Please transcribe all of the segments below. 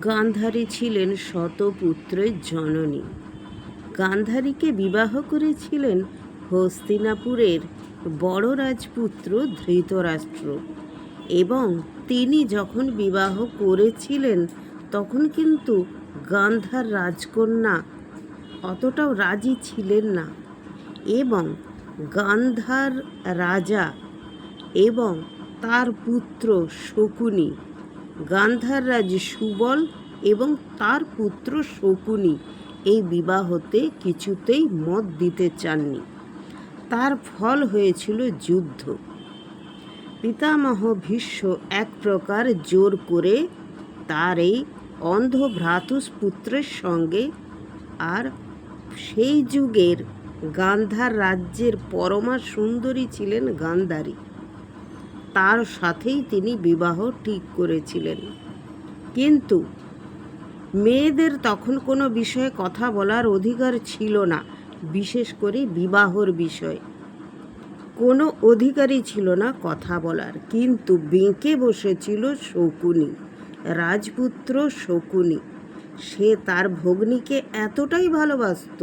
গান্ধারী ছিলেন শতপুত্রের জননী। গান্ধারীকে বিবাহ করেছিলেন হস্তিনাপুরের বড় রাজপুত্র ধৃতরাষ্ট্র, এবং তিনি যখন বিবাহ করেছিলেন তখন কিন্তু গান্ধার রাজকন্যা অতটাও রাজি ছিলেন না, এবং গান্ধার রাজা এবং তার পুত্র শকুনি, গান্ধার রাজ সুবল এবং তার পুত্র শকুনি এই বিবাহতে কিছুতেই মত দিতে চাননি। তার ফল হয়েছিল যুদ্ধ। পিতামহ ভীষ্ম এক প্রকার জোর করে তার এই অন্ধ ভ্রাতুষ্পুত্রের সঙ্গে, আর সেই যুগের গান্ধার রাজ্যের পরমা সুন্দরী ছিলেন গান্ধারী, তার সাথেই তিনি বিবাহ ঠিক করেছিলেন। কিন্তু মেয়েদের তখন কোনো বিষয়ে কথা বলার অধিকার ছিল না, বিশেষ করে বিবাহর বিষয়ে কোনো অধিকারই ছিল না কথা বলার। কিন্তু বেঁকে বসেছিল শকুনি, রাজপুত্র শকুনি। সে তার ভগ্নীকে এতটাই ভালোবাসত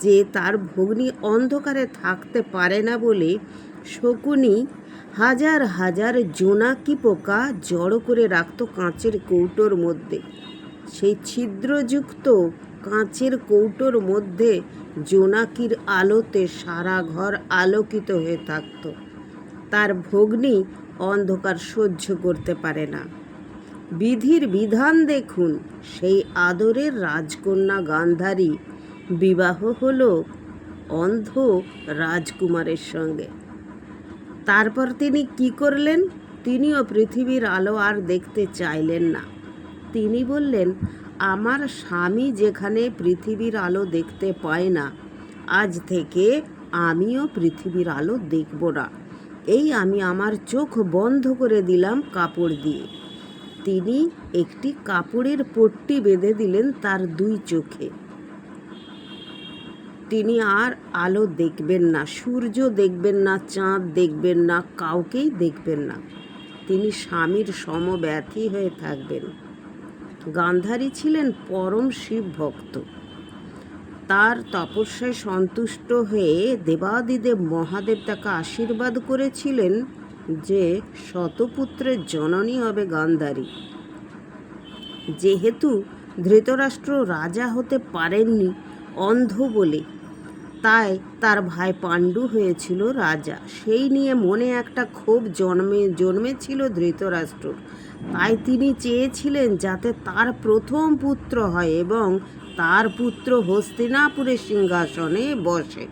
যে তার ভগ্নী অন্ধকারে থাকতে পারে না বলে শকুনি হাজার হাজার জোনাকি পোকা জড়ো করে রাখত কাঁচের কৌটোর মধ্যে। সেই ছিদ্রযুক্ত কাঁচের কৌটোর মধ্যে জোনাকির আলোতে সারা ঘর আলোকিত হয়ে থাকত। তার ভগ্নী অন্ধকার সহ্য করতে পারে না। বিধির বিধান দেখুন, সেই আদরের রাজকন্যা গান্ধারী বিবাহ হলো অন্ধ রাজকুমারের সঙ্গে। তারপর তিনি কি করলেন? তিনিও পৃথিবীর আলো আর দেখতে চাইলেন না। তিনি বললেন, আমার স্বামী যেখানে পৃথিবীর আলো দেখতে পায় না, আজ থেকে আমিও পৃথিবীর আলো দেখব না। এই আমি আমার চোখ বন্ধ করে দিলাম কাপড় দিয়ে। তিনি একটি কাপড়ের পট্টি বেঁধে দিলেন তার দুই চোখে। তিনি আর আলো দেখবেন না, সূর্য দেখবেন না, চাঁদ দেখবেন না, কাউকেই দেখবেন না। তিনি স্বামীর সমব্যথী হয়ে থাকবেন। গান্ধারী ছিলেন পরম শিব ভক্ত। তার তপস্যায় সন্তুষ্ট হয়ে দেবাদিদেব মহাদেব তাকে আশীর্বাদ করেছিলেন যে শতপুত্রের জননী হবে গান্ধারী। যেহেতু ধৃতরাষ্ট্র রাজা হতে পারেননি অন্ধ বলে, তাই তার ভাই পাণ্ডু হয়েছিল রাজা। সেই নিয়ে মনে একটা ক্ষোভ জন্মেছিল ধৃতরাষ্ট্রর। তাই তিনি চেয়েছিলেন যাতে তার প্রথম পুত্র হয় এবং তার পুত্র হস্তিনাপুরের সিংহাসনে বসে।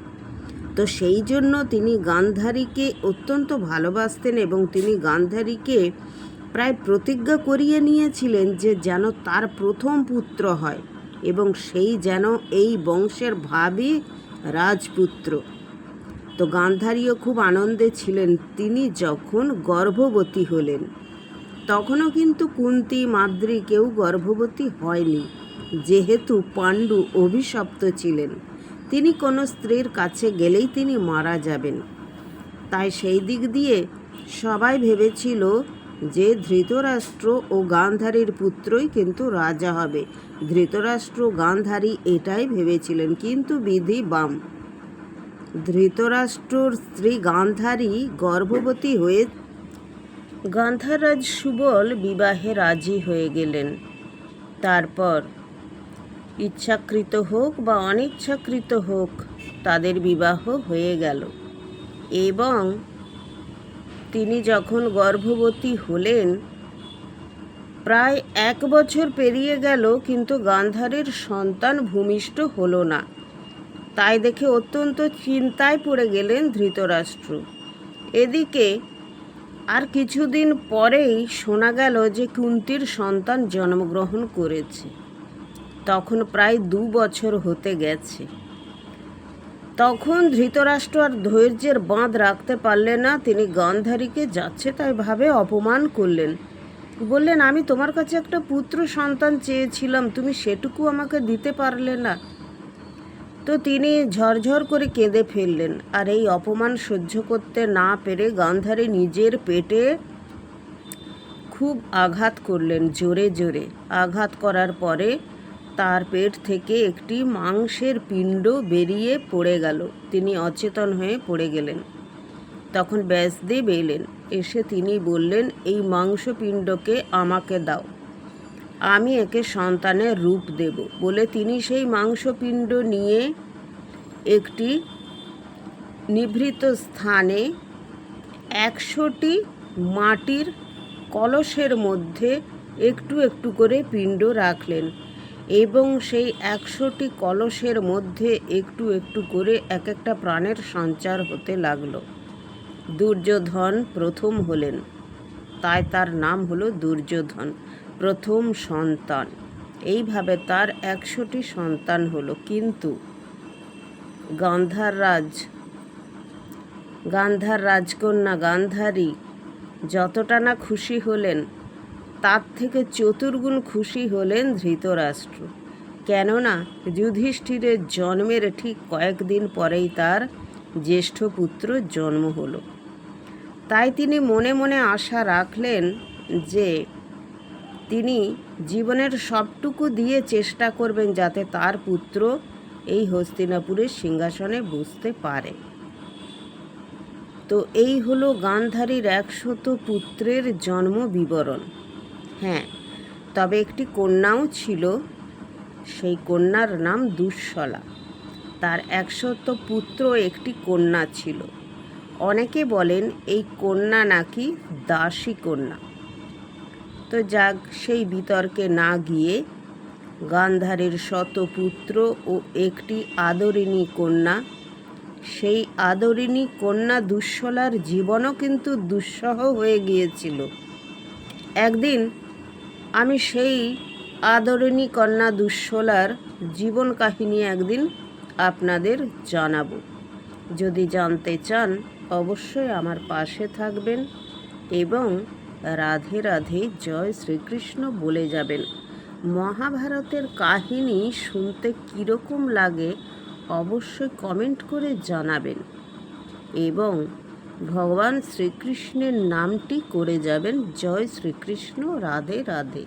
তো সেই জন্য তিনি গান্ধারীকে অত্যন্ত ভালোবাসতেন এবং তিনি গান্ধারীকে প্রায় প্রতিজ্ঞা করিয়ে নিয়েছিলেন যে যেন তার প্রথম পুত্র হয় এবং সেই যেন এই বংশের ভাবী রাজপুত্র। তো গান্ধারীও খুব আনন্দে ছিলেন। তিনি যখন গর্ভবতী হলেন, তখনও কিন্তু কুন্তী মাদ্রী কেউ গর্ভবতী হয়নি, যেহেতু পাণ্ডু অভিশপ্ত ছিলেন। তিনি কোনো স্ত্রীর কাছে গেলেই তিনি মারা যাবেন। তাই সেই দিক দিয়ে সবাই ভেবেছিল যে ধৃতরাষ্ট্র ও গান্ধারীর পুত্রই কিন্তু রাজা হবে। ধৃতরাষ্ট্র গান্ধারী এটাই ভেবেছিলেন, কিন্তু বিধি বাম। ধৃতরাষ্ট্রর স্ত্রী গান্ধারী গর্ভবতী হয়ে গান্ধাররাজ সুবল বিবাহে রাজি হয়ে গেলেন। তারপর ইচ্ছাকৃত হোক বা অনিচ্ছাকৃত হোক তাদের বিবাহ হয়ে গেল, এবং তিনি যখন গর্ভবতী হলেন প্রায় 1 বছর পেরিয়ে গেল, কিন্তু গান্ধারীর সন্তান ভূমিষ্ঠ হলো না। তাই দেখে অত্যন্ত চিন্তায় পড়ে গেলেন ধৃতরাষ্ট্র। এদিকে আর কিছুদিন পরেই শোনা গেল যে কুন্তীর সন্তান জন্মগ্রহণ করেছে। তখন প্রায় 2 বছর হতে গেছে। তখন ধৃতরাষ্ট্র আর ধৈর্যের বাঁধ রাখতে পারলেন না। তিনি গান্ধারীকে যাচ্ছে তাই ভাবে অপমান করলেন। বললেন, আমি তোমার কাছে একটা পুত্র সন্তান চেয়েছিলাম, তুমি সেটুকু আমাকে দিতে পারলে না। তো তিনি ঝরঝর করে কেঁদে ফেললেন। আর এই অপমান সহ্য করতে না পেরে গান্ধারী নিজের পেটে খুব আঘাত করলেন, জোরে জোরে আঘাত করার পরে তার পেট থেকে একটি মাংসের পিণ্ড বেরিয়ে পড়ে গেল। তিনি অচেতন হয়ে পড়ে গেলেন। তখন ব্যাসদেব এলেন। এসে তিনি বললেন, এই মাংসপিণ্ডকে আমাকে দাও, আমি একে সন্তানের রূপ দেব। বলে তিনি সেই মাংসপিণ্ড নিয়ে একটি নিভৃত স্থানে 100টি মাটির কলসের মধ্যে একটু একটু করে পিণ্ড রাখলেন এবং সেই 100টি কলসের মধ্যে একটু একটু করে এক একটা প্রাণের সঞ্চার হতে লাগলো। দুর্যোধন প্রথম হলেন, তাই তার নাম হলো দুর্যোধন, প্রথম সন্তান। এইভাবে তার 100টি সন্তান হলো। কিন্তু গান্ধার রাজকন্যা গান্ধারী যতটা না খুশি হলেন, তার থেকে চতুর্গুণ খুশি হলেন ধৃতরাষ্ট্র। কেননা যুধিষ্ঠিরের জন্মের ঠিক কয়েকদিন পরেই তার জ্যেষ্ঠ পুত্র জন্ম হলো। তাই তিনি মনে মনে আশা রাখলেন যে তিনি জীবনের সবটুকু দিয়ে চেষ্টা করবেন যাতে তার পুত্র এই হস্তিনাপুরের সিংহাসনে বসতে পারে। তো এই হলো গান্ধারীর 100 পুত্রের জন্ম বিবরণ। হ্যাঁ, তবে একটি কন্যাও ছিল, সেই কন্যার নাম দুঃশলা। তার 100 পুত্র একটি কন্যা ছিল। অনেকে বলেন এই কন্যা নাকি দাসী কন্যা। তো যাক, সেই বিতর্কে না গিয়ে গান্ধারীর 100 পুত্র ও একটি আদরিণী কন্যা, সেই আদরিণী কন্যা দুঃশলার জীবনও কিন্তু দুঃসহ হয়ে গিয়েছিল। একদিন আমি সেই আদরিণী কন্যা দুঃশলার জীবন কাহিনী একদিন আপনাদের জানাবো। যদি জানতে চান অবশ্যই আমার পাশে থাকবেন এবং রাধে রাধে জয় শ্রীকৃষ্ণ বলে যাবেন। মহাভারতের কাহিনী শুনতে কীরকম লাগে অবশ্যই কমেন্ট করে জানাবেন এবং ভগবান শ্রীকৃষ্ণের নামটি করে যাবেন। জয় শ্রীকৃষ্ণ, রাধে রাধে।